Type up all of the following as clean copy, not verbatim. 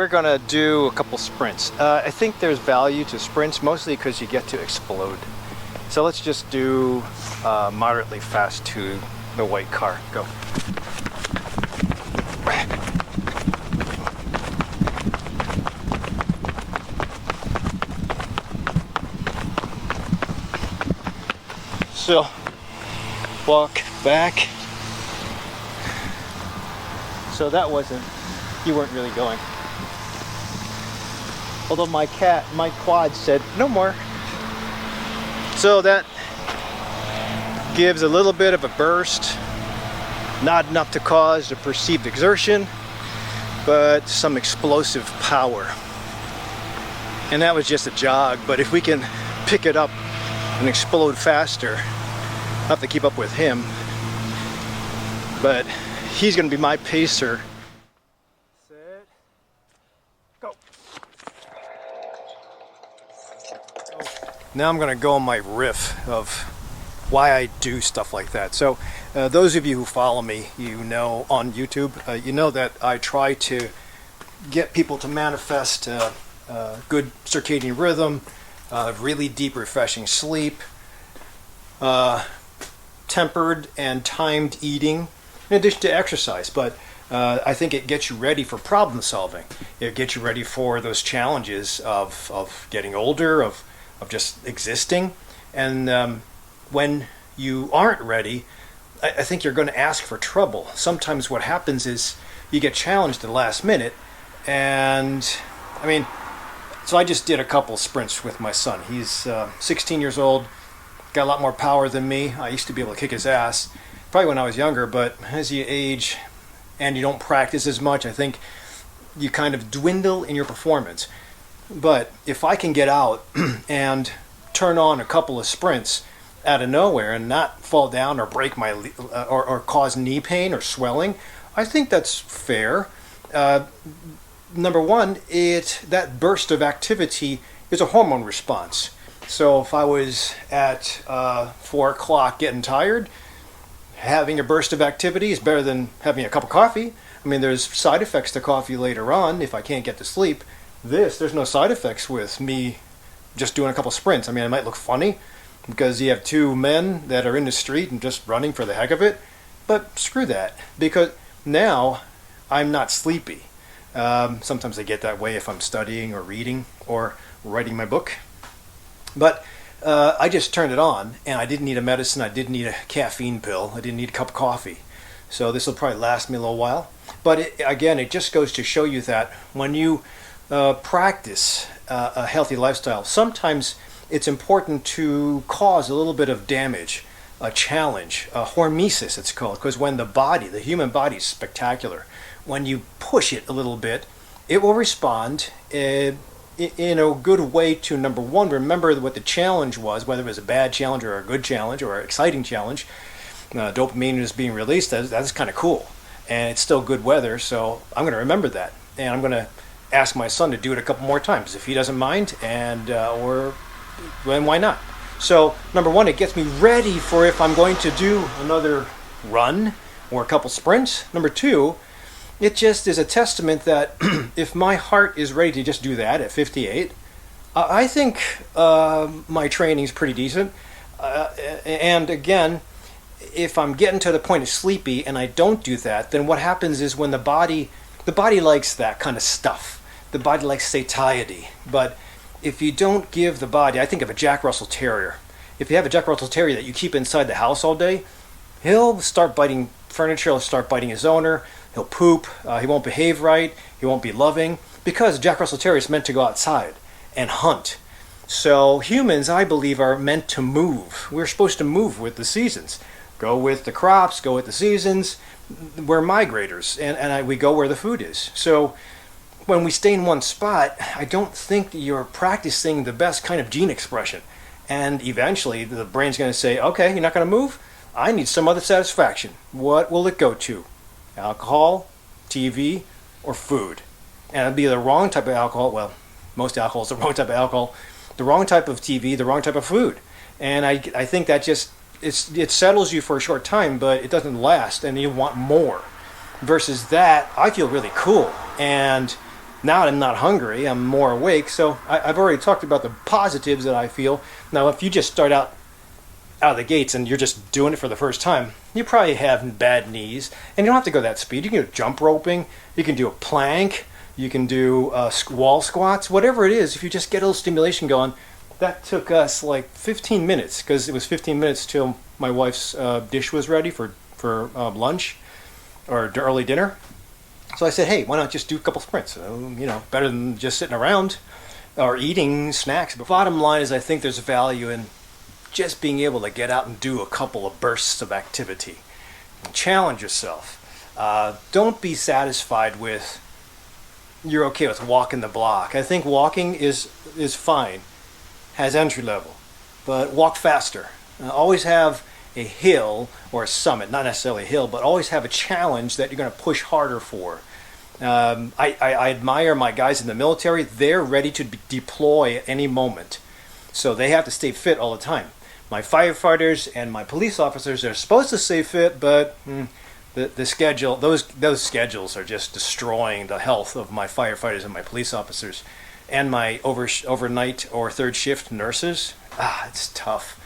we're gonna do a couple sprints. I think there's value to sprints mostly because you get to explode. So let's just do moderately fast to the white car. Go. So walk back. So that wasn't, you weren't really going. Although my quad said no more. So that gives a little bit of a burst, not enough to cause a perceived exertion, but some explosive power. And that was just a jog, but if we can pick it up and explode faster, I'll have to keep up with him. But he's gonna be my pacer. Set, go. Now I'm gonna go on my riff of why I do stuff like that. So those of you who follow me, you know on YouTube, you know that I try to get people to manifest good circadian rhythm, really deep refreshing sleep, tempered and timed eating, in addition to exercise. But I think it gets you ready for problem solving. It gets you ready for those challenges of getting older, of just existing. And when you aren't ready, I think you're going to ask for trouble. Sometimes what happens is you get challenged at the last minute. And I mean, so I just did a couple sprints with my son. He's 16 years old, got a lot more power than me. I used to be able to kick his ass, probably when I was younger, but as you age and you don't practice as much, I think you kind of dwindle in your performance. But if I can get out and turn on a couple of sprints out of nowhere and not fall down or break my or cause knee pain or swelling, I think that's fair. Number one, that burst of activity is a hormone response. So if I was at 4 o'clock getting tired, having a burst of activity is better than having a cup of coffee. I mean, there's side effects to coffee later on if I can't get to sleep. There's no side effects with me just doing a couple sprints. I mean, it might look funny because you have two men that are in the street and just running for the heck of it, but screw that, because now I'm not sleepy. Sometimes I get that way if I'm studying or reading or writing my book. But I just turned it on, and I didn't need a medicine. I didn't need a caffeine pill. I didn't need a cup of coffee. So this will probably last me a little while. But again, it just goes to show you that when you practice a healthy lifestyle, sometimes it's important to cause a little bit of damage, a challenge, a hormesis it's called, because when the human body is spectacular. When you push it a little bit, it will respond in a good way to, number one, remember what the challenge was, whether it was a bad challenge or a good challenge or an exciting challenge. Dopamine is being released. That's kind of cool. And it's still good weather, so I'm going to remember that. And I'm going to ask my son to do it a couple more times if he doesn't mind, and or then why not? So number one, it gets me ready for if I'm going to do another run or a couple sprints. Number two, it just is a testament that if my heart is ready to just do that at 58, I think my training's pretty decent. And again, if I'm getting to the point of sleepy and I don't do that, then what happens is when the body likes that kind of stuff. The body likes satiety. But if you don't give the body, I think of a Jack Russell Terrier. If you have a Jack Russell Terrier that you keep inside the house all day, he'll start biting furniture, he'll start biting his owner, he'll poop, he won't behave right, he won't be loving, because Jack Russell Terrier is meant to go outside and hunt. So humans, I believe, are meant to move. We're supposed to move with the seasons. Go with the crops, go with the seasons. We're migrators, and we go where the food is. So when we stay in one spot, I don't think that you're practicing the best kind of gene expression. And eventually the brain's going to say, okay, you're not going to move? I need some other satisfaction. What will it go to? Alcohol, TV, or food? And it'll be the wrong type of alcohol. Well, most alcohol is the wrong type of alcohol. The wrong type of TV, the wrong type of food. And I think that just, it settles you for a short time, but it doesn't last, and you want more. Versus that, I feel really cool. And Now I'm not hungry, I'm more awake. So I've already talked about the positives that I feel. Now, if you just start out of the gates and you're just doing it for the first time, you probably have bad knees, and you don't have to go that speed. You can do jump roping, you can do a plank, you can do wall squats, whatever it is. If you just get a little stimulation going, that took us like 15 minutes because it was 15 minutes till my wife's dish was ready for lunch or early dinner. So I said, hey, why not just do a couple sprints? Better than just sitting around or eating snacks. But bottom line is, I think there's value in just being able to get out and do a couple of bursts of activity. Challenge yourself. Don't be satisfied with you're okay with walking the block. I think walking is fine, has entry level, but walk faster. Always have a hill or a summit, not necessarily a hill, but always have a challenge that you're going to push harder for. I admire my guys in the military. They're ready to deploy at any moment, so they have to stay fit all the time. My firefighters and my police officers are supposed to stay fit, but the schedule, those schedules are just destroying the health of my firefighters and my police officers, and my overnight or third shift nurses. It's tough,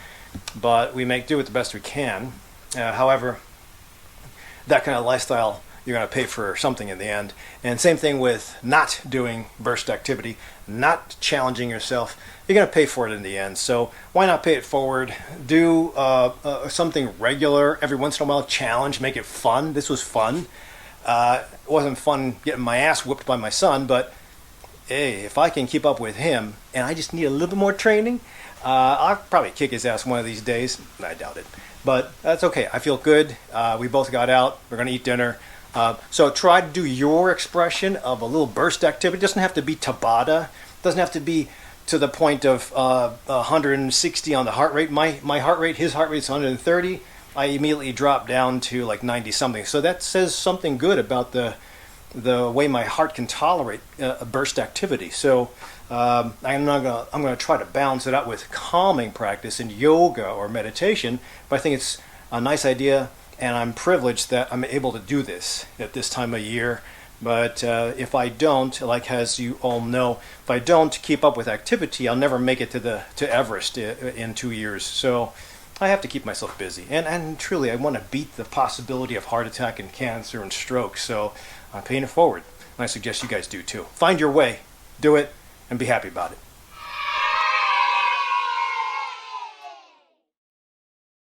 but we make do with the best we can. However, that kind of lifestyle, you're going to pay for something in the end. And same thing with not doing burst activity, not challenging yourself. You're going to pay for it in the end. So why not pay it forward? Do something regular every once in a while. Challenge, make it fun. This was fun. It wasn't fun getting my ass whooped by my son, but hey, if I can keep up with him and I just need a little bit more training, I'll probably kick his ass one of these days. I doubt it. But that's okay. I feel good. We both got out. We're going to eat dinner. So try to do your expression of a little burst activity. It doesn't have to be Tabata. It doesn't have to be to the point of 160 on the heart rate. My heart rate, his heart rate is 130. I immediately drop down to like 90 something. So that says something good about the way my heart can tolerate a burst activity. So I'm going to try to balance it out with calming practice in yoga or meditation. But I think it's a nice idea. And I'm privileged that I'm able to do this at this time of year. But if I don't, like as you all know, if I don't keep up with activity, I'll never make it to Everest in 2 years. So I have to keep myself busy. And truly, I want to beat the possibility of heart attack and cancer and stroke. So I'm paying it forward. And I suggest you guys do too. Find your way, do it, and be happy about it.